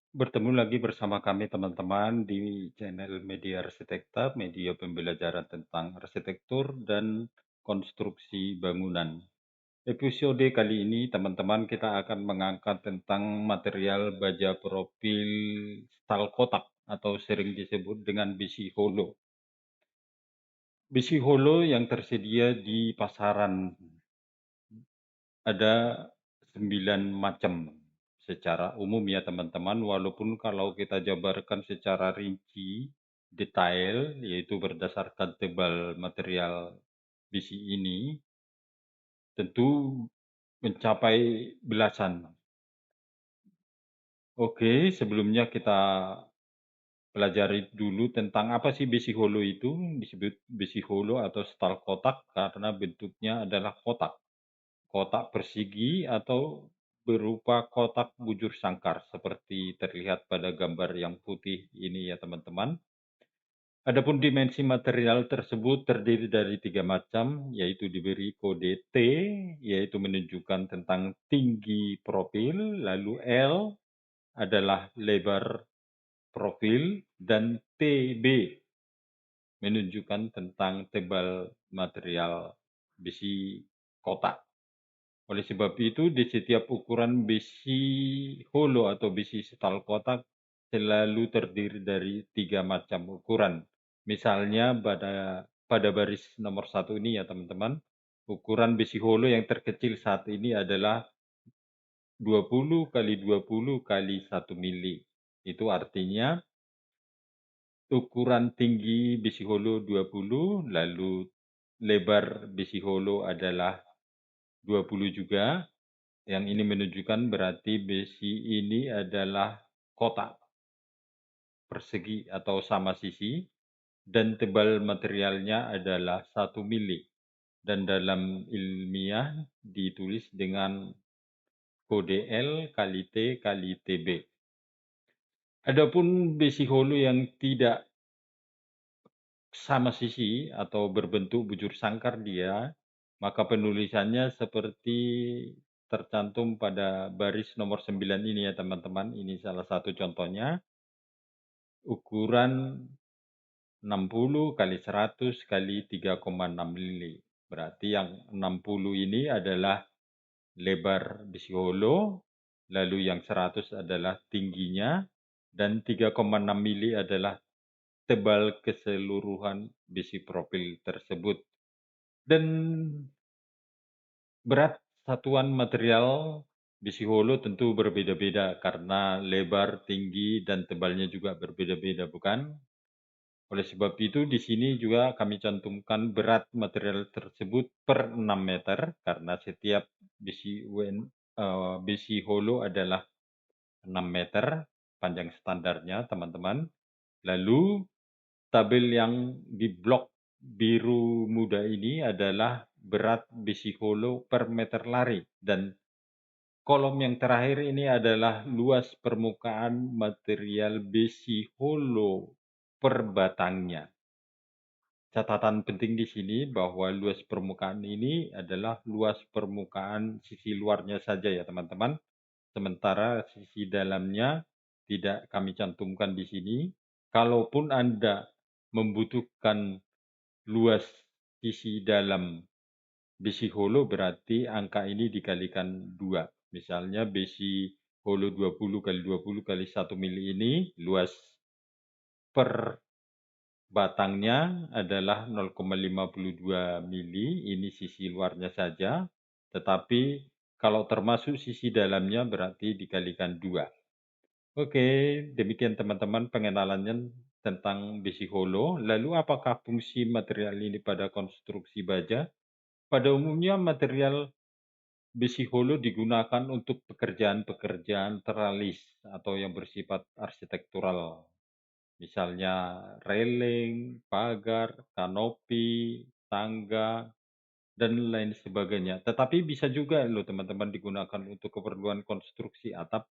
Bertemu lagi bersama kami teman-teman di channel Media Arsitekta, media pembelajaran tentang arsitektur dan konstruksi bangunan. Episode kali ini teman-teman kita akan mengangkat tentang material baja profil stal kotak atau sering disebut dengan besi holo. Besi holo yang tersedia di pasaran ada 9 macam secara umum ya teman-teman, walaupun kalau kita jabarkan secara rinci, detail, yaitu berdasarkan tebal material besi ini, tentu mencapai belasan. Oke, sebelumnya kita pelajari dulu tentang apa sih besi holo itu. Disebut besi holo atau stal kotak karena bentuknya adalah kotak. Kotak persegi atau berupa kotak bujur sangkar seperti terlihat pada gambar yang putih ini ya teman-teman. Adapun dimensi material tersebut terdiri dari 3 macam, yaitu diberi kode T, yaitu menunjukkan tentang tinggi profil, lalu L adalah lebar profil, dan TB menunjukkan tentang tebal material besi kotak. Oleh sebab itu, di setiap ukuran besi holo atau besi stal kotak selalu terdiri dari 3 macam ukuran. Misalnya pada baris nomor 1 ini ya teman-teman, ukuran besi holo yang terkecil saat ini adalah 20 kali 20 kali 1 mili. Itu artinya ukuran tinggi besi holo 20, lalu lebar besi holo adalah 20 juga. Yang ini menunjukkan berarti besi ini adalah kotak persegi atau sama sisi dan tebal materialnya adalah 1 mili. Dan dalam ilmiah ditulis dengan kode L kali T kali TB. Adapun besi holo yang tidak sama sisi atau berbentuk bujur sangkar dia, maka penulisannya seperti tercantum pada baris nomor 9 ini ya teman-teman. Ini salah satu contohnya. Ukuran 60 kali 100 kali 3,6 mili. Berarti yang 60 ini adalah lebar besi holo, lalu yang 100 adalah tingginya, dan 3,6 mili adalah tebal keseluruhan besi profil tersebut. Dan berat satuan material besi holo tentu berbeda-beda karena lebar, tinggi, dan tebalnya juga berbeda-beda, bukan? Oleh sebab itu, di sini juga kami cantumkan berat material tersebut per 6 meter karena setiap besi holo adalah 6 meter panjang standarnya, teman-teman. Lalu tabel yang di blok biru muda ini adalah berat besi holo per meter lari dan kolom yang terakhir ini adalah luas permukaan material besi holo per batangnya. Catatan penting di sini bahwa luas permukaan ini adalah luas permukaan sisi luarnya saja ya teman-teman. Sementara sisi dalamnya tidak kami cantumkan di sini. Kalaupun Anda membutuhkan luas sisi dalam besi holo berarti angka ini dikalikan 2. Misalnya besi holo 20 kali 20 kali 1 mili ini luas per batangnya adalah 0,52 mili, ini sisi luarnya saja. Tetapi kalau termasuk sisi dalamnya berarti dikalikan 2. Oke, demikian teman-teman pengenalannya tentang besi holo. Lalu apakah fungsi material ini pada konstruksi baja? Pada umumnya material besi holo digunakan untuk pekerjaan-pekerjaan teralis atau yang bersifat arsitektural. Misalnya railing, pagar, kanopi, tangga, dan lain sebagainya. Tetapi bisa juga loh teman-teman digunakan untuk keperluan konstruksi atap.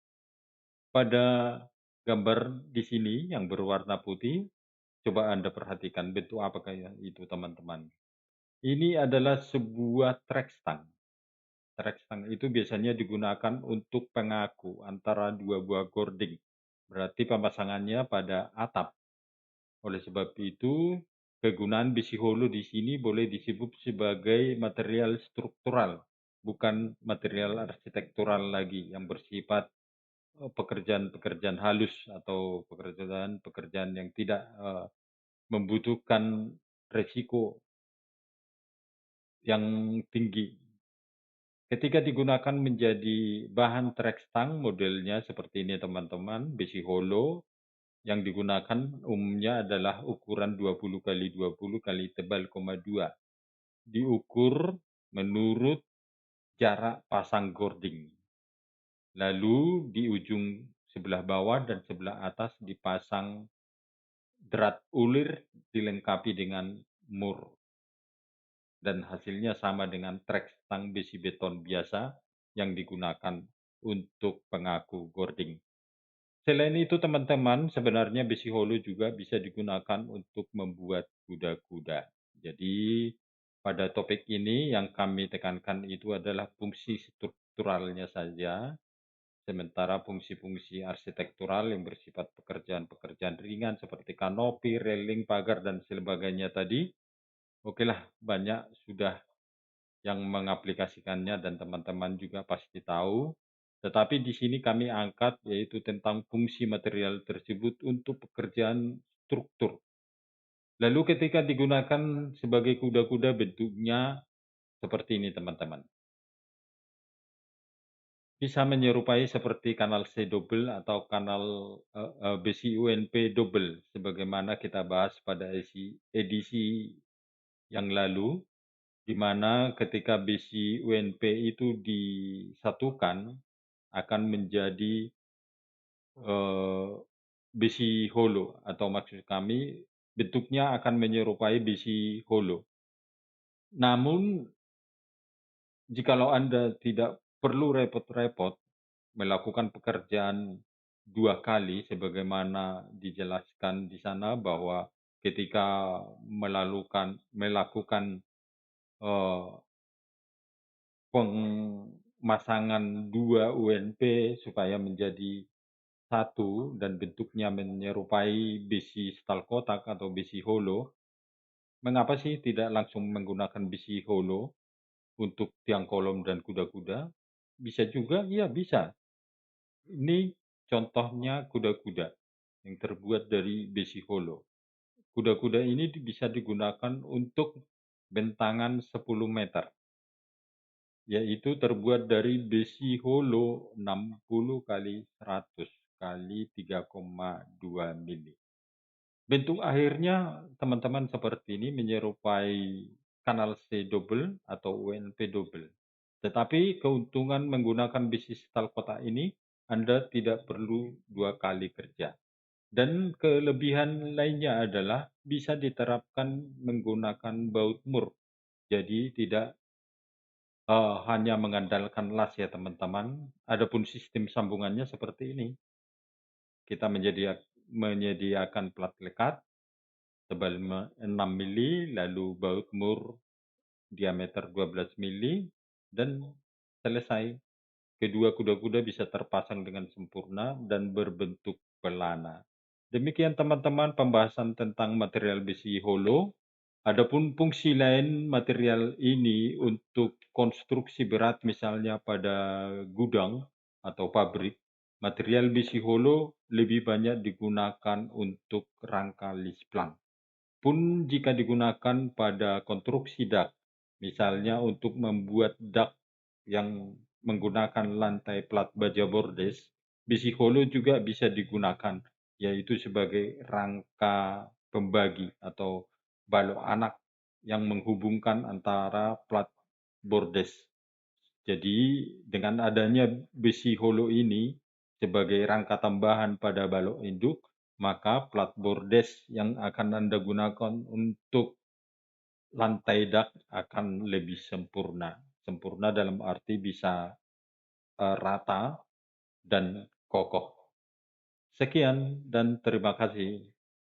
Pada gambar di sini yang berwarna putih, coba Anda perhatikan bentuk apakah ya itu teman-teman. Ini adalah sebuah track stang. Track stang itu biasanya digunakan untuk pengaku antara dua buah gording. berarti pemasangannya pada atap. Oleh sebab itu, kegunaan besi holo di sini boleh disebut sebagai material struktural, bukan material arsitektural lagi yang bersifat pekerjaan-pekerjaan halus atau pekerjaan-pekerjaan yang tidak membutuhkan resiko yang tinggi. Ketika digunakan menjadi bahan trek stang, modelnya seperti ini teman-teman, besi holo yang digunakan umumnya adalah ukuran 20 kali 20 kali tebal, 2. Diukur menurut jarak pasang gording. Lalu di ujung sebelah bawah dan sebelah atas dipasang drat ulir dilengkapi dengan mur. Dan hasilnya sama dengan trek stang besi beton biasa yang digunakan untuk pengaku gording. Selain itu teman-teman, sebenarnya besi holo juga bisa digunakan untuk membuat kuda-kuda. Jadi pada topik ini yang kami tekankan itu adalah fungsi strukturalnya saja, sementara fungsi-fungsi arsitektural yang bersifat pekerjaan-pekerjaan ringan seperti kanopi, railing, pagar, dan sebagainya tadi, okelah banyak sudah yang mengaplikasikannya dan teman-teman juga pasti tahu. Tetapi di sini kami angkat yaitu tentang fungsi material tersebut untuk pekerjaan struktur. Lalu ketika digunakan sebagai kuda-kuda bentuknya seperti ini teman-teman. Bisa menyerupai seperti kanal C double atau kanal besi UNP double sebagaimana kita bahas pada edisi yang lalu, di mana ketika besi UNP itu disatukan akan menjadi besi holo atau maksud kami bentuknya akan menyerupai besi holo. Namun jikalau Anda tidak perlu repot-repot melakukan pekerjaan 2 kali sebagaimana dijelaskan di sana bahwa ketika melakukan eh, pemasangan 2 UNP supaya menjadi satu dan bentuknya menyerupai besi stal kotak atau besi holo, mengapa sih tidak langsung menggunakan besi holo untuk tiang kolom dan kuda-kuda? Bisa juga, iya bisa. Ini contohnya kuda-kuda yang terbuat dari besi holo. Kuda-kuda ini bisa digunakan untuk bentangan 10 meter, yaitu terbuat dari besi holo 60 kali 100 kali 3,2 mili. Bentuk akhirnya teman-teman seperti ini menyerupai kanal C double atau UNP double. Tetapi keuntungan menggunakan besi stal kotak ini, Anda tidak perlu 2 kali kerja. Dan kelebihan lainnya adalah bisa diterapkan menggunakan baut mur. Jadi tidak hanya mengandalkan las ya teman-teman. Adapun sistem sambungannya seperti ini. Kita menyediakan plat lekat tebal 6 mili, lalu baut mur diameter 12 mili, dan selesai. Kedua kuda-kuda bisa terpasang dengan sempurna dan berbentuk pelana. Demikian teman-teman pembahasan tentang material besi holo. Adapun fungsi lain material ini untuk konstruksi berat misalnya pada gudang atau pabrik, material besi holo lebih banyak digunakan untuk rangka lisplang. Pun jika digunakan pada konstruksi dak, misalnya untuk membuat dak yang menggunakan lantai plat baja bordes, besi holo juga bisa digunakan, yaitu sebagai rangka pembagi atau balok anak yang menghubungkan antara plat bordes. Jadi dengan adanya besi holo ini sebagai rangka tambahan pada balok induk, maka plat bordes yang akan Anda gunakan untuk lantai dak akan lebih sempurna. Sempurna dalam arti bisa rata dan kokoh. Sekian dan terima kasih.